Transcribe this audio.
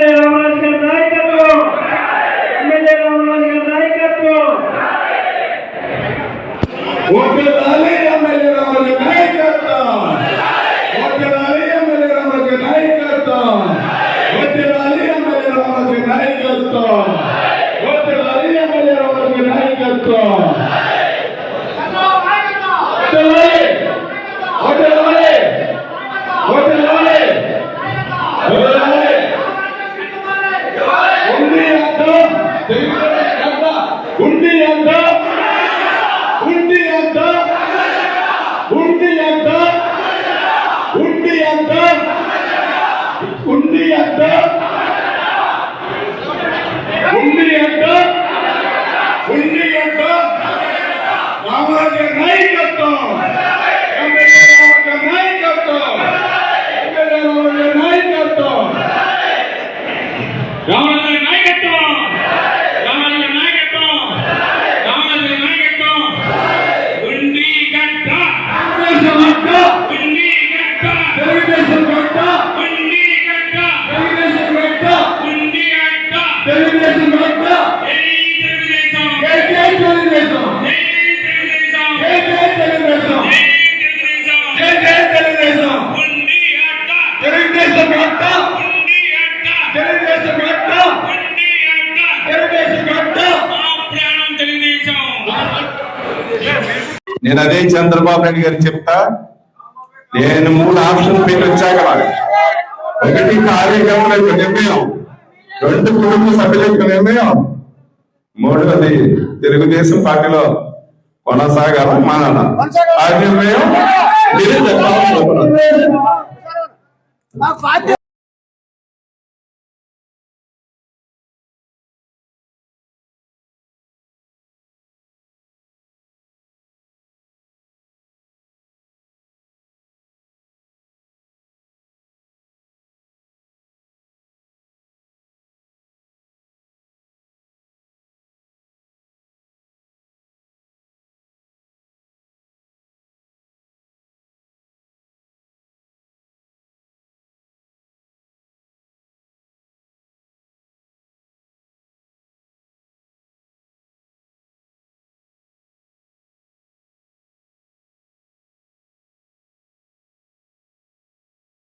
MLA Ramaraju గారి నాయకత్వం, MLA Ramaraju గారి నాయకత్వం. ఓటేయాలి ఎమ్మెల్యే రామరాజు నాయకత్వం, ఓటేయాలి ఎమ్మెల్యే రామరాజు నాయకత్వం, ఓటేయాలి ఎమ్మెల్యే రామరాజు నాయకత్వం, ఓటేయాలి ఎమ్మెల్యే రామరాజు నాయకత్వం. రామరాజు నాయకత్వం, ఎమ్మెల్యే రామరాజు నాయకత్వం, ఎమ్మెల్యే రామరాజు నాయకత్వం, రామరాజు నాయకత్వం, రామరాజు నాయకత్వం, రామరాజు నాయకత్వం. ఉండి గట్ట తెలుగుదేశం గట్ట, ఉండి గట్ట తెలుగుదేశం గట్ట, ఉండి గట్ట తెలుగుదేశం గట్ట, ఉండి గట్ట. తెలుగుదేశం గట్ట, జై తెలుగుదేశం, జై జై తెలుగుదేశం, జై తెలుగుదేశం, జై జై తెలుగుదేశం, జై తెలుగుదేశం. జై జై తెలుగుదేశం. ఉండి గట్ట, తెలుగుదేశం గట్ట, ఉండి గట్ట, తెలుగుదేశం గట్ట, ఉండి గట్ట. తెలుగుదేశం గట్ట. మా ప్రాణం తెలుగుదేశం. నేను అదే చంద్రబాబు నాయుడు గారు చెప్తా. నేను 3 ఆప్షన్ పెట్టి వచ్చాక ఒకటి కార్యక్రమం యొక్క నిర్ణయం, 2 కుటుంబ సభ్యుల యొక్క నిర్ణయం, 3వది తెలుగుదేశం పార్టీలో కొనసాగాల మానాల ఆ నిర్ణయం మీరే చెప్పాలి.